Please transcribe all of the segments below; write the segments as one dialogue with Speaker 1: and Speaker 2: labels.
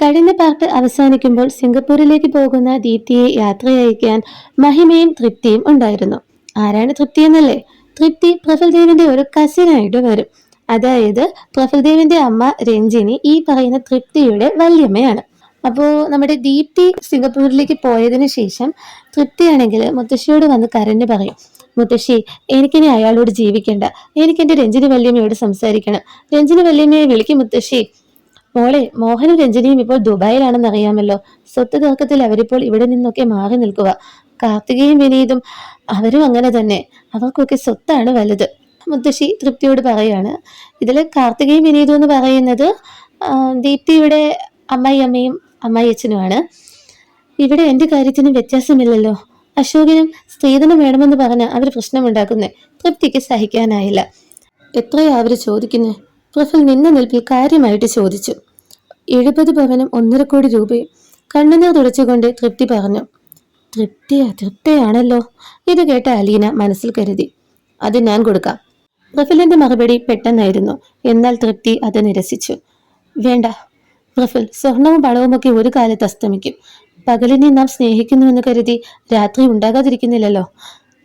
Speaker 1: കഴിഞ്ഞ പാർട്ട് അവസാനിക്കുമ്പോൾ സിംഗപ്പൂരിലേക്ക് പോകുന്ന ദീപ്തിയെ യാത്രയയക്കാൻ മഹിമയും തൃപ്തിയും ഉണ്ടായിരുന്നു. ആരാണ് തൃപ്തി എന്നല്ലേ? തൃപ്തി പ്രഫുൽദേവിന്റെ ഒരു കസിനായിട്ട് വരും. അതായത് പ്രഫുൽദേവിന്റെ അമ്മ രഞ്ജിനി ഈ പറയുന്ന തൃപ്തിയുടെ വല്യമ്മയാണ്. അപ്പോ നമ്മുടെ ദീപ്തി സിംഗപ്പൂരിലേക്ക് പോയതിനു ശേഷം തൃപ്തിയാണെങ്കിൽ മുത്തശ്ശിയോട് വന്ന് കരഞ്ഞു പറയും, മുത്തശ്ശി, എനിക്കിനി അയാളോട് ജീവിക്കണ്ട, എനിക്ക് എന്റെ രഞ്ജിനി വല്യമ്മയോട് സംസാരിക്കണം. രഞ്ജിനി വല്യമ്മയെ വിളിക്കും മുത്തശ്ശി. മോളെ, മോഹനും രഞ്ജനിയും ഇപ്പോൾ ദുബായിലാണെന്ന് അറിയാമല്ലോ. സ്വത്ത് തർക്കത്തിൽ അവരിപ്പോൾ ഇവിടെ നിന്നൊക്കെ മാറി നിൽക്കുക. കാർത്തികയും വിനീതും അവരും അങ്ങനെ തന്നെ. അവർക്കൊക്കെ സ്വത്താണ് വലുത്. മുത്തശ്ശി തൃപ്തിയോട് പറയാണ്. ഇതില് കാർത്തികയും വിനീതും എന്ന് പറയുന്നത് ദീപ്തിയുടെ അമ്മായിയമ്മയും അമ്മായിയച്ഛനുമാണ്. ഇവിടെ എന്റെ കാര്യത്തിന് വ്യത്യാസമില്ലല്ലോ. അശോകനും സ്ത്രീധനം വേണമെന്ന് പറഞ്ഞ അവർ പ്രശ്നമുണ്ടാക്കുന്നേ. തൃപ്തിക്ക് സഹിക്കാനായില്ല. എത്രയാ അവര് ചോദിക്കുന്നേ? പ്രഫുൽ നിന്ന നിൽപ്പിൽ കാര്യമായിട്ട് ചോദിച്ചു. 70 പവനും 1.5 കോടി രൂപയും. കണ്ണുനീർ തുടച്ചുകൊണ്ട് തൃപ്തി പറഞ്ഞു. തൃപ്തിയാണല്ലോ. ഇത് കേട്ട അലീന മനസ്സിൽ കരുതി, അത് ഞാൻ കൊടുക്കാം. പ്രഫുലിന്റെ മറുപടി പെട്ടെന്നായിരുന്നു. എന്നാൽ തൃപ്തി അത് നിരസിച്ചു. വേണ്ട പ്രഫുൽ, സ്വർണവും പണവുമൊക്കെ ഒരു കാലത്ത് അസ്തമിക്കും. പകലിനെ നാം സ്നേഹിക്കുന്നുവെന്ന് കരുതി രാത്രി ഉണ്ടാകാതിരിക്കുന്നില്ലല്ലോ.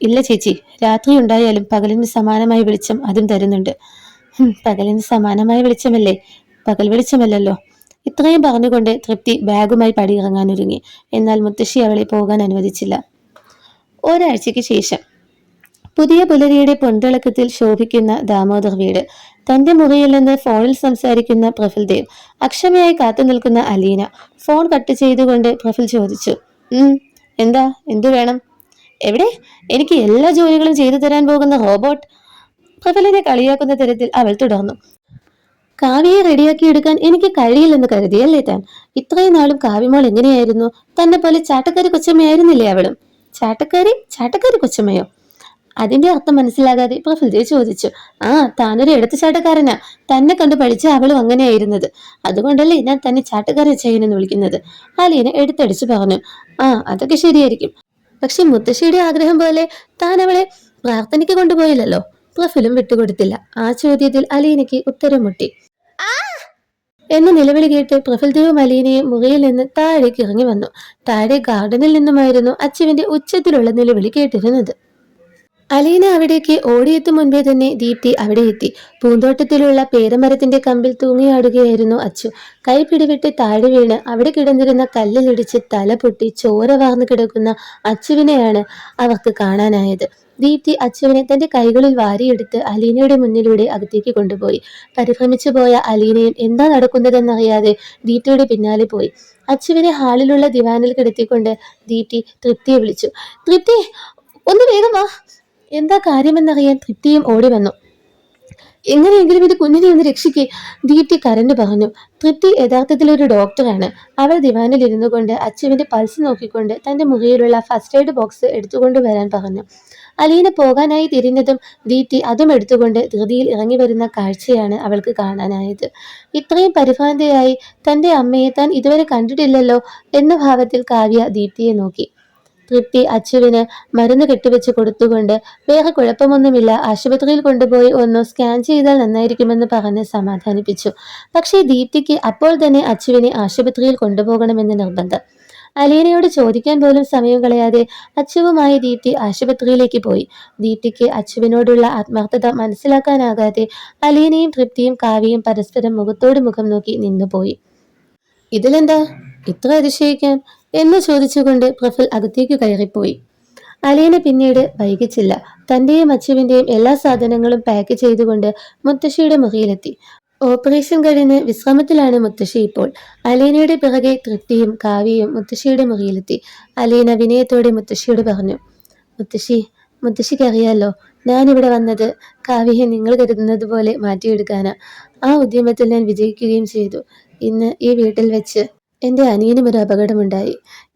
Speaker 1: ഇല്ല ചേച്ചി, രാത്രി ഉണ്ടായാലും പകലിന് സമാനമായ വെളിച്ചം അതും തരുന്നുണ്ട്. പകലിന് സമാനമായ വെളിച്ചമല്ലേ, പകൽ വെളിച്ചമല്ലല്ലോ. ഇത്രയും പറഞ്ഞുകൊണ്ട് തൃപ്തി ബാഗുമായി പടിയിറങ്ങാനൊരുങ്ങി. എന്നാൽ മുത്തശ്ശി അവളെ പോകാൻ അനുവദിച്ചില്ല. ഒരാഴ്ചയ്ക്ക് ശേഷം പുതിയ പുലരിയുടെ പൊൻതിളക്കത്തിൽ ശോഭിക്കുന്ന ദാമോദർ വീട്. തന്റെ മുറിയിൽ നിന്ന് ഫോണിൽ സംസാരിക്കുന്ന പ്രഫുൽദേവ്, അക്ഷമയായി കാത്തു നിൽക്കുന്ന അലീന. ഫോൺ കട്ട് ചെയ്തുകൊണ്ട് പ്രഫുൽ ചോദിച്ചു, എന്താ, എന്തു വേണം? എവിടെ? എനിക്ക് എല്ലാ ജോലികളും ചെയ്തു തരാൻ പോകുന്ന റോബോട്ട്. പ്രഫുലിനെ കളിയാക്കുന്ന തരത്തിൽ അവൾ തുടർന്നു. കാവ്യയെ റെഡിയാക്കി എടുക്കാൻ എനിക്ക് കഴിയില്ലെന്ന് കരുതിയല്ലേ താൻ? ഇത്രയും നാളും കാവ്യമോൾ എങ്ങനെയായിരുന്നു? തന്നെ പോലെ ചാട്ടക്കാരി കൊച്ചമ്മയായിരുന്നില്ലേ അവളും? ചാട്ടക്കാരി കൊച്ചമ്മയോ? അതിന്റെ അർത്ഥം മനസ്സിലാകാതെ പ്രഫുൽദേവ് ചോദിച്ചു. താനൊരു എടുത്തുചാട്ടക്കാരനാ. തന്നെ കണ്ടു പഠിച്ച അവളും അങ്ങനെയായിരുന്നത്. അതുകൊണ്ടല്ലേ ഞാൻ തന്നെ ചാട്ടക്കാരി അച്ചായനെന്ന് വിളിക്കുന്നത്. അലീന എടുത്തടിച്ചു പറഞ്ഞു. അതൊക്കെ ശരിയായിരിക്കും. പക്ഷെ മുത്തശ്ശിയുടെ ആഗ്രഹം പോലെ താൻ അവളെ പ്രാർത്ഥനയ്ക്ക് കൊണ്ടുപോയില്ലല്ലോ. പ്രഫുലും വിട്ടുകൊടുത്തില്ല. ആ ചോദ്യത്തിൽ അലീനയ്ക്ക് ഉത്തരം മുട്ടി. എന്ന നിലവിളി കേട്ട് പ്രഫുൽദേവും അലീനയും മുറിയിൽ നിന്ന് താഴേക്ക് ഇറങ്ങി വന്നു. താഴെ ഗാർഡനിൽ നിന്നുമായിരുന്നു അച്ചുവിന്റെ ഉച്ചത്തിലുള്ള നിലവിളി കേട്ടിരുന്നത്. അലീന അവിടേക്ക് ഓടിയെത്തും മുൻപേ തന്നെ ദീപ്തി അവിടെ എത്തി. പൂന്തോട്ടത്തിലുള്ള പേരമരത്തിന്റെ കമ്പിൽ തൂങ്ങിയാടുകയായിരുന്നു അച്ചു. കൈ പിടിവിട്ട് താഴെ വീണ് അവിടെ കിടന്നിരുന്ന കല്ലിലിടിച്ച് തല പൊട്ടി ചോര വാർന്നു കിടക്കുന്ന അച്ചുവിനെയാണ് അവർക്ക് കാണാനായത്. ദീപ്തി അച്ചുവിനെ തന്റെ കൈകളിൽ വാരിയെടുത്ത് അലീനയുടെ മുന്നിലൂടെ അകത്തേക്ക് കൊണ്ടുപോയി. പരിഭ്രമിച്ചു പോയ അലീനയും എന്താ നടക്കുന്നതെന്നറിയാതെ ദീപ്തിയുടെ പിന്നാലെ പോയി. അച്ചുവിനെ ഹാളിലുള്ള ദിവാനിൽ കിടത്തിക്കൊണ്ട് ദീപ്തി തൃപ്തിയെ വിളിച്ചു. തൃപ്തി, ഒന്ന് വേഗം വാ. എന്താ കാര്യമെന്നറിയാൻ തൃപ്തിയും ഓടി വന്നു. എങ്ങനെയെങ്കിലും ഇത് കുഞ്ഞിനെ ഒന്ന് രക്ഷിക്കേ, ദീപ്തി കരഞ്ഞു പറഞ്ഞു. തൃപ്തി യഥാർത്ഥത്തിൽ ഒരു ഡോക്ടറാണ്. അവൾ ദിവാനിൽ ഇരുന്നു കൊണ്ട് അച്ചുവിന്റെ പൾസ് നോക്കിക്കൊണ്ട് തന്റെ മുറിയിലുള്ള ഫസ്റ്റ് എയ്ഡ് ബോക്സ് എടുത്തുകൊണ്ടുവരാൻ പറഞ്ഞു. അലീന പോകാനായി തിരിഞ്ഞതും ദീപ്തി അതും എടുത്തുകൊണ്ട് ധൃതിയിൽ ഇറങ്ങി വരുന്ന കാഴ്ചയാണ് അവൾക്ക് കാണാനായത്. ഇത്രയും പരിഭ്രാന്തയായി തന്റെ അമ്മയെ താൻ ഇതുവരെ കണ്ടിട്ടില്ലല്ലോ എന്ന ഭാവത്തിൽ കാവ്യ ദീപ്തിയെ നോക്കി. തൃപ്തി അച്ചുവിന് മരുന്ന് കെട്ടിവെച്ച് കൊടുത്തുകൊണ്ട്, വേറെ കുഴപ്പമൊന്നുമില്ല, ആശുപത്രിയിൽ കൊണ്ടുപോയി ഒന്ന് സ്കാൻ ചെയ്താൽ നന്നായിരിക്കുമെന്ന് പറഞ്ഞ് സമാധാനിപ്പിച്ചു. പക്ഷേ ദീപ്തിക്ക് അപ്പോൾ തന്നെ അച്ചുവിനെ ആശുപത്രിയിൽ കൊണ്ടുപോകണമെന്ന് നിർബന്ധം. അലീനയോട് ചോദിക്കാൻ പോലും സമയം കളയാതെ അച്ചുവുമായി ദീപ്തി ആശുപത്രിയിലേക്ക് പോയി. ദീപ്തിക്ക് അച്ചുവിനോടുള്ള ആത്മാർത്ഥത മനസ്സിലാക്കാനാകാതെ അലീനയും തൃപ്തിയും കാവ്യയും പരസ്പരം മുഖത്തോട് മുഖം നോക്കി നിന്നുപോയി. ഇതിലെന്താ ഇത്ര അതിശയിക്കാൻ എന്ന് ചോദിച്ചുകൊണ്ട് പ്രഫുൽ അകത്തേക്ക് കയറിപ്പോയി. അലീന പിന്നീട് വൈകിച്ചില്ല. തന്റെയും അച്ചുവിന്റെയും എല്ലാ സാധനങ്ങളും പാക്ക് ചെയ്തുകൊണ്ട് മുത്തശ്ശിയുടെ മുറിയിലെത്തി. ഓപ്പറേഷൻ കഴിഞ്ഞ് വിശ്രമത്തിലാണ് മുത്തശ്ശി ഇപ്പോൾ. അലീനയുടെ പിറകെ തൃപ്തിയും കാവ്യയും മുത്തശ്ശിയുടെ മുറിയിലെത്തി. അലീന വിനയത്തോടെ മുത്തശ്ശിയോട് പറഞ്ഞു. മുത്തശ്ശിക്ക് അറിയാലോ, ഞാനിവിടെ വന്നത് കാവ്യയെ നിങ്ങൾ കരുതുന്നത് പോലെ മാറ്റിയെടുക്കാനാ. ആ ഉദ്യമത്തിൽ ഞാൻ വിജയിക്കുകയും ചെയ്തു. ഇന്ന് ഈ വീട്ടിൽ വെച്ച് എൻ്റെ അനിയനും ഒരു അപകടമുണ്ടായി.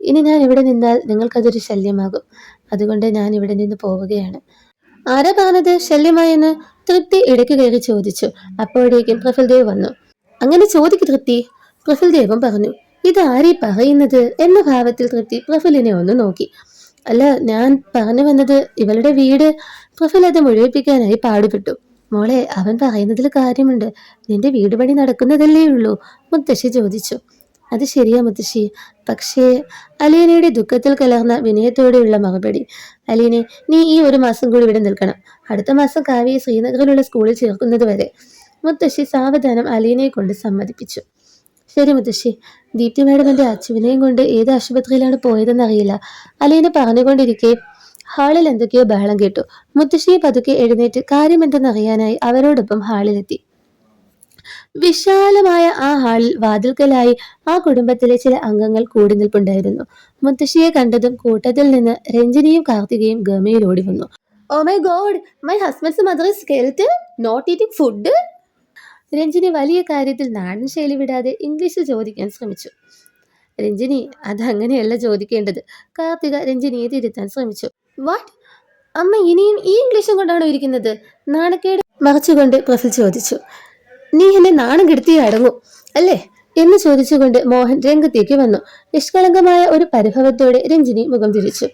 Speaker 1: ഇനി ഞാൻ ഇവിടെ നിന്നാൽ നിങ്ങൾക്കതൊരു ശല്യമാകും. അതുകൊണ്ട് ഞാൻ ഇവിടെ നിന്ന് പോവുകയാണ്. ആരാ പറഞ്ഞത് ശല്യമായെന്ന്? തൃപ്തി ഇടയ്ക്ക് കയറി ചോദിച്ചു. അപ്പോഴേക്കും പ്രഫുൽദേവ് വന്നു. അങ്ങനെ ചോദിക്കു തൃപ്തി, പ്രഫുൽദേവും പറഞ്ഞു. ഇതാരീ പറയുന്നത് എന്ന ഭാവത്തിൽ തൃപ്തി പ്രഫുലിനെ ഒന്ന് നോക്കി. അല്ല, ഞാൻ പറഞ്ഞു വന്നത് ഇവളുടെ വീട്. പ്രഫുൽ അത് മുഴുവിപ്പിക്കാനായി പാടുപെട്ടു. മോളെ, അവൻ പറയുന്നതിൽ കാര്യമുണ്ട്. നിന്റെ വീട് പണി നടക്കുന്നതല്ലേ ഉള്ളൂ, മുത്തശ്ശി ചോദിച്ചു. അത് ശരിയാ മുത്തശ്ശി. പക്ഷേ അലീനയുടെ ദുഃഖത്തിൽ കലർന്ന വിനയത്തോടെയുള്ള മറുപടി. അലീനെ, നീ ഈ ഒരു മാസം കൂടി ഇവിടെ നിൽക്കണം. അടുത്ത മാസം കാവ്യയെ ശ്രീനഗറിലുള്ള സ്കൂളിൽ ചേർക്കുന്നത് വരെ. മുത്തശ്ശി സാവധാനം അലീനയെ കൊണ്ട് സമ്മതിപ്പിച്ചു. ശരി മുത്തശ്ശി. ദീപ്തി മാഡം എന്റെ അച്ചുവിനെയും കൊണ്ട് ഏത് ആശുപത്രിയിലാണ് പോയതെന്നറിയില്ല. അലീന പറഞ്ഞുകൊണ്ടിരിക്കെ ഹാളിൽ എന്തൊക്കെയോ ബഹളം കേട്ടു. മുത്തശ്ശിയെ പതുക്കെ എഴുന്നേറ്റ് കാര്യമെന്തെന്നറിയാനായി അവരോടൊപ്പം ഹാളിലെത്തി. വിശാലമായ ആ ഹാളിൽ വാതിൽക്കലായി ആ കുടുംബത്തിലെ ചില അംഗങ്ങൾ കൂടി നിൽപ്പുണ്ടായിരുന്നു. മുത്തശ്ശിയെ കണ്ടതും കൂട്ടത്തിൽ നിന്ന് രഞ്ജിനിയും കാർത്തികയും ഗമയിൽ ഓടി വന്നു. Oh my god, my husband's mother is skeleton, not eating food. Ranjini വലിയ കാര്യത്തിൽ നാടൻ ശൈലി വിടാതെ ഇംഗ്ലീഷിൽ ചോദിക്കാൻ ശ്രമിച്ചു. രഞ്ജിനി, അതങ്ങനെയല്ല ചോദിക്കേണ്ടത്. കാർത്തിക രഞ്ജിനിയെ തിരുത്താൻ ശ്രമിച്ചു. വാട്ട്? അമ്മ ഇനിയും ഈ ഇംഗ്ലീഷും കൊണ്ടാണോ ഇരിക്കുന്നത്? നാണക്കേട് മറച്ചുകൊണ്ട് പ്രഫുൽ ചോദിച്ചു. നീ എന്നെ നാണം കെടുത്തി അടങ്ങൂ അല്ലേ എന്ന് ചോദിച്ചുകൊണ്ട് മോഹൻ രംഗത്തേക്ക് വന്നു. നിഷ്കളങ്കമായ ഒരു പരിഭവത്തോടെ രഞ്ജിനി മുഖം തിരിച്ചു.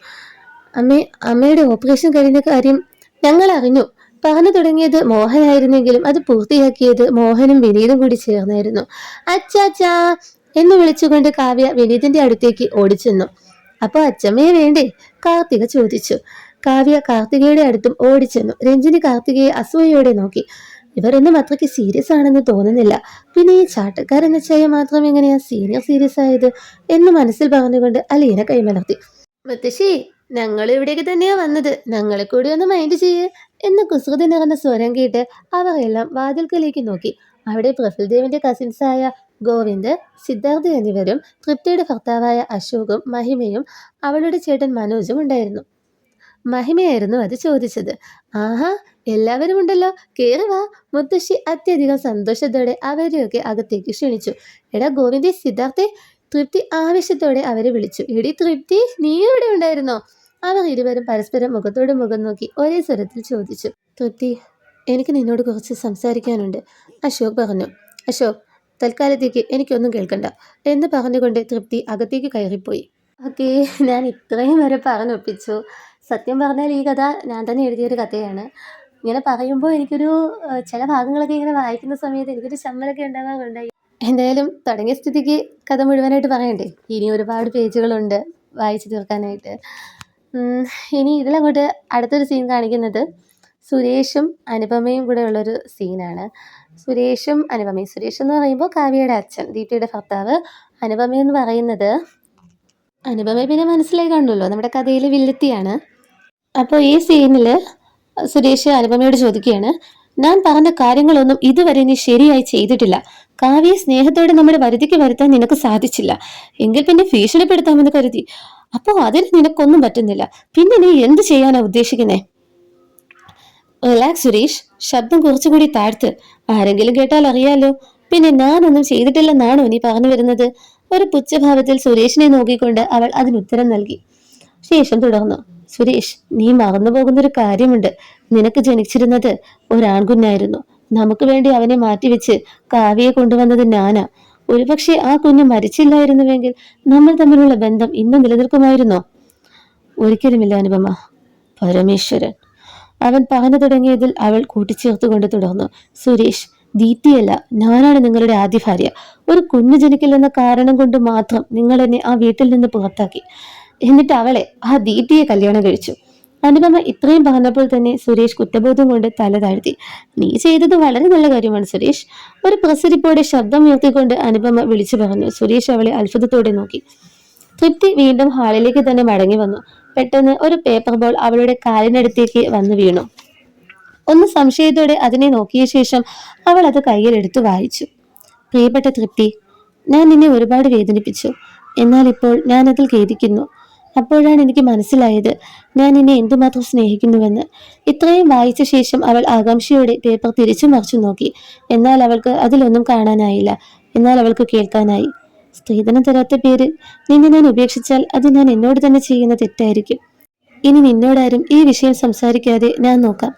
Speaker 1: അമ്മയുടെ ഓപ്പറേഷൻ കഴിഞ്ഞ കാര്യം ഞങ്ങൾ അറിഞ്ഞു. പറഞ്ഞു തുടങ്ങിയത് മോഹനായിരുന്നെങ്കിലും അത് പൂർത്തിയാക്കിയത് മോഹനും വിനീതും കൂടി ചേർന്നായിരുന്നു. അച്ചാച്ചാ എന്ന് വിളിച്ചുകൊണ്ട് കാവ്യ വിനീതിന്റെ അടുത്തേക്ക് ഓടിച്ചെന്നു. അപ്പൊ അച്ചമ്മയെ വേണ്ടേ? കാർത്തിക ചോദിച്ചു. കാവ്യ കാർത്തികയുടെ അടുത്തും ഓടിച്ചെന്നു. രഞ്ജിനി കാർത്തികയെ അസൂയയോടെ നോക്കി. ഇവരൊന്നും അത്രയ്ക്ക് സീരിയസ് ആണെന്ന് തോന്നുന്നില്ല. പിന്നെ ഈ ചാട്ടക്കാരെന്ന ചായ മാത്രം എങ്ങനെയാ സീനിയർ സീരിയസ് ആയത് എന്ന് മനസ്സിൽ പറഞ്ഞുകൊണ്ട് അലീന കൈമലർത്തി. മുത്തശ്ശി, ഞങ്ങൾ ഇവിടേക്ക് തന്നെയാ വന്നത്, ഞങ്ങളെ കൂടി ഒന്ന് മൈൻഡ് ചെയ്യ് എന്ന് കുസൃതി നിറഞ്ഞ സ്വരം കേട്ട് അവരെല്ലാം വാതിൽക്കലേക്ക് നോക്കി. അവിടെ പ്രഫുൽദേവിന്റെ കസിൻസായ ഗോവിന്ദ്, സിദ്ധാർത്ഥ് എന്നിവരും തൃപ്തിയുടെ ഭർത്താവായ അശോകും മഹിമയും അവളുടെ ചേട്ടൻ മനോജും ഉണ്ടായിരുന്നു. മഹിമയായിരുന്നു അത് ചോദിച്ചത്. ആഹാ, എല്ലാവരും ഉണ്ടല്ലോ, കേറി വാ. മുത്തശ്ശി അത്യധികം സന്തോഷത്തോടെ അവരെയൊക്കെ അകത്തേക്ക് ക്ഷണിച്ചു. എടാ ഗോവിന്ദേ, സിദ്ധാർത്ഥെ, തൃപ്തി ആവശ്യത്തോടെ അവരെ വിളിച്ചു. എടി തൃപ്തി, നീ ഇവിടെ ഉണ്ടായിരുന്നോ? അവർ ഇരുവരും പരസ്പരം മുഖത്തോട് മുഖം നോക്കി ഒരേ സ്വരത്തിൽ ചോദിച്ചു. തൃപ്തി, എനിക്ക് നിന്നോട് കുറച്ച് സംസാരിക്കാനുണ്ട്, അശോക് പറഞ്ഞു. അശോക്, തൽക്കാലത്തേക്ക് എനിക്കൊന്നും കേൾക്കണ്ട എന്ന് പറഞ്ഞുകൊണ്ട് തൃപ്തി അകത്തേക്ക് കയറിപ്പോയി. ഓക്കെ, ഞാൻ ഇത്രയും വരെ പറഞ്ഞൊപ്പിച്ചു. സത്യം പറഞ്ഞാൽ ഈ കഥ ഞാൻ തന്നെ എഴുതിയൊരു കഥയാണ്. ഇങ്ങനെ പറയുമ്പോൾ എനിക്കൊരു ചില ഭാഗങ്ങളൊക്കെ ഇങ്ങനെ വായിക്കുന്ന സമയത്ത് എനിക്കൊരു ചമ്മലൊക്കെ ഉണ്ടാകാറുണ്ടായി. എന്തായാലും തുടങ്ങിയ സ്ഥിതിക്ക് കഥ മുഴുവനായിട്ട് പറയണ്ടേ? ഇനി ഒരുപാട് പേജുകളുണ്ട് വായിച്ചു തീർക്കാനായിട്ട്. ഇനി ഇതിലങ്ങോട്ട് അടുത്തൊരു സീൻ കാണിക്കുന്നത് സുരേഷും അനുപമയും കൂടെ ഉള്ളൊരു സീനാണ്. സുരേഷും അനുപമയും. സുരേഷ് എന്ന് പറയുമ്പോൾ കാവ്യയുടെ അച്ഛൻ, ദീപ്തിയുടെ ഭർത്താവ്. അനുപമ എന്ന് പറയുന്നത്, അനുപമയെ പിന്നെ മനസ്സിലായി കാണുമല്ലോ, നമ്മുടെ കഥയിലെ വില്ലത്തിയാണ്. അപ്പോൾ ഈ സീനിൽ സുരേഷ് അനുപമയോട് ചോദിക്കുകയാണ്, ഞാൻ പറഞ്ഞ കാര്യങ്ങളൊന്നും ഇതുവരെ നീ ശരിയായി ചെയ്തിട്ടില്ല. കാവ്യയെ സ്നേഹത്തോടെ നമ്മുടെ വരുതിക്ക് വരുത്താൻ നിനക്ക് സാധിച്ചില്ല. എങ്കിൽ പിന്നെ ഭീഷണിപ്പെടുത്താമെന്ന് കരുതി. അപ്പോൾ അതിന് നിനക്കൊന്നും പറ്റുന്നില്ല. പിന്നെ നീ എന്ത് ചെയ്യാനാ ഉദ്ദേശിക്കുന്നേ? റിലാക്സ് സുരേഷ്, ശബ്ദം കുറച്ചുകൂടി താഴ്ത്ത്. ആരെങ്കിലും കേട്ടാൽ അറിയാലോ. പിന്നെ ഞാനൊന്നും ചെയ്തിട്ടില്ലെന്നാണോ നീ പറഞ്ഞു വരുന്നത്? ഒരു പുച്ഛഭാവത്തിൽ സുരേഷിനെ നോക്കിക്കൊണ്ട് അവൾ അതിനുത്തരം നൽകി. ശേഷം തുടർന്നു. സുരേഷ്, നീ മറന്നു പോകുന്നൊരു കാര്യമുണ്ട്. നിനക്ക് ജനിച്ചിരുന്നത് ഒരാൺകുഞ്ഞായിരുന്നു. നമുക്ക് വേണ്ടി അവനെ മാറ്റിവെച്ച് കാവ്യയെ കൊണ്ടുവന്നത് ഞാനാ. ഒരുപക്ഷെ ആ കുഞ്ഞ് മരിച്ചില്ലായിരുന്നുവെങ്കിൽ നമ്മൾ തമ്മിലുള്ള ബന്ധം ഇന്നും നിലനിൽക്കുമായിരുന്നോ? ഒരിക്കലുമില്ല അനുപമ. പരമേശ്വരൻ, അവൻ പറഞ്ഞു തുടങ്ങിയതിൽ അവൾ കൂട്ടിച്ചേർത്തുകൊണ്ട് തുടർന്നു. സുരേഷ്, ദീപ്തിയല്ല, ഞാനാണ് നിങ്ങളുടെ ആദ്യ ഭാര്യ. ഒരു കുഞ്ഞു ജനിക്കില്ലെന്ന കാരണം കൊണ്ട് മാത്രം നിങ്ങൾ എന്നെ ആ വീട്ടിൽ നിന്ന് പുറത്താക്കി. എന്നിട്ട് അവളെ, ആ ദീപ്തിയെ കല്യാണം കഴിച്ചു. അനുപമ ഇത്രയും പറഞ്ഞപ്പോൾ തന്നെ സുരേഷ് കുറ്റബോധം കൊണ്ട് തല താഴ്ത്തി. നീ ചെയ്തത് വളരെ നല്ല കാര്യമാണ് സുരേഷ്. ഒരു പ്രസരിപ്പോടെ ശബ്ദം ഉയർത്തിക്കൊണ്ട് അനുപമ വിളിച്ചു പറഞ്ഞു. സുരേഷ് അവളെ അത്ഭുതത്തോടെ നോക്കി. തൃപ്തി വീണ്ടും ഹാളിലേക്ക് തന്നെ മടങ്ങി വന്നു. പെട്ടെന്ന് ഒരു പേപ്പർ ബോൾ അവളുടെ കാലിനടുത്തേക്ക് വന്നു വീണു. ഒന്ന് സംശയത്തോടെ അതിനെ നോക്കിയ ശേഷം അവൾ അത് കയ്യിലെടുത്ത് വായിച്ചു. പ്രിയപ്പെട്ട തൃപ്തി, ഞാൻ നിന്നെ ഒരുപാട് വേദനിപ്പിച്ചു. എന്നാൽ ഇപ്പോൾ ഞാൻ അതിൽ ഖേദിക്കുന്നു. അപ്പോഴാണ് എനിക്ക് മനസ്സിലായത് ഞാൻ നിന്നെ എന്തുമാത്രം സ്നേഹിക്കുന്നുവെന്ന്. ഇത്രയും വായിച്ച ശേഷം അവൾ ആകാംക്ഷയോടെ പേപ്പർ തിരിച്ചു മറിച്ചു നോക്കി. എന്നാൽ അവൾക്ക് അതിലൊന്നും കാണാനായില്ല. എന്നാൽ അവൾക്ക് കേൾക്കാനായി. സ്ത്രീധനം തരാത്ത പേരിൽ നിന്നെ ഞാൻ ഉപേക്ഷിച്ചാൽ അത് ഞാൻ എന്നോട് തന്നെ ചെയ്യുന്ന തെറ്റായിരിക്കും. ഇനി നിന്നോടാരും ഈ വിഷയം സംസാരിക്കാതെ ഞാൻ നോക്കാം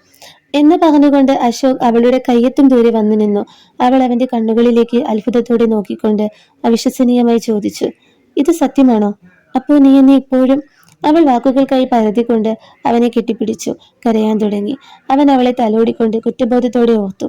Speaker 1: എന്ന് പറഞ്ഞുകൊണ്ട് അശോക് അവളുടെ കയ്യെത്തും ദൂരെ വന്നു നിന്നു. അവൾ അവന്റെ കണ്ണുകളിലേക്ക് അത്ഭുതത്തോടെ നോക്കിക്കൊണ്ട് അവിശ്വസനീയമായി ചോദിച്ചു, ഇത് സത്യമാണോ? അപ്പോൾ നീ എന്നെ ഇപ്പോഴും? അവൾ വാക്കുകൾക്കായി പരതിക്കൊണ്ട് അവനെ കെട്ടിപ്പിടിച്ചു. കരയാൻ തുടങ്ങി. അവൻ അവളെ തലോടിക്കൊണ്ട് കുറ്റബോധത്തോടെ ഓർത്തു.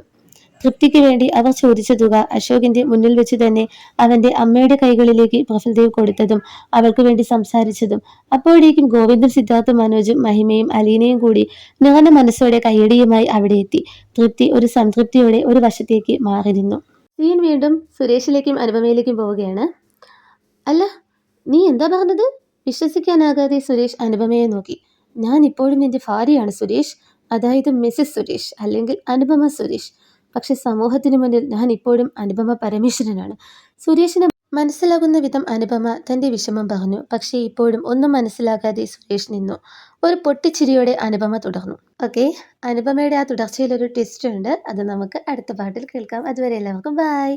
Speaker 1: തൃപ്തിക്ക് വേണ്ടി അവർ ചോദിച്ച തുക അശോകിന്റെ മുന്നിൽ വെച്ച് തന്നെ അവന്റെ അമ്മയുടെ കൈകളിലേക്ക് പ്രഫുൽദേവ് കൊടുത്തതും അവൾക്ക് വേണ്ടി സംസാരിച്ചതും അപ്പോഴേക്കും ഗോവിന്ദും സിദ്ധാർത്ഥും മനോജും മഹിമയും അലീനയും കൂടി നിറഞ്ഞ മനസ്സോടെ കയ്യടിയുമായി അവിടെ എത്തി. തൃപ്തി ഒരു സംതൃപ്തിയോടെ ഒരു വശത്തേക്ക് മാറി നിന്നു. സീൻ വീണ്ടും സുരേഷിലേക്കും അനുപമയിലേക്കും പോവുകയാണ്. അല്ല, നീ എന്താ പറഞ്ഞത്? വിശ്വസിക്കാനാകാതെ സുരേഷ് അനുപമയെ നോക്കി. ഞാൻ ഇപ്പോഴും നിന്റെ ഭാര്യയാണ് സുരേഷ്, അതായത് മിസ്സിസ് സുരേഷ്, അല്ലെങ്കിൽ അനുപമ സുരേഷ്. പക്ഷെ സമൂഹത്തിന് മുന്നിൽ ഞാൻ ഇപ്പോഴും അനുപമ പരമേശ്വരനാണ്. സുരേഷിന് മനസ്സിലാകുന്ന വിധം അനുപമ തന്റെ വിഷമം പറഞ്ഞു. പക്ഷേ ഇപ്പോഴും ഒന്നും മനസ്സിലാകാതെ സുരേഷ് നിന്നു. ഒരു പൊട്ടിച്ചിരിയോടെ അനുപമ തുടർന്നു. ഓക്കെ, അനുപമയുടെ ആ തുടർച്ചയിൽ ഒരു ട്വിസ്റ്റ് ഉണ്ട്. അത് നമുക്ക് അടുത്ത പാട്ടിൽ കേൾക്കാം. അതുവരെ എല്ലാവർക്കും ബൈ.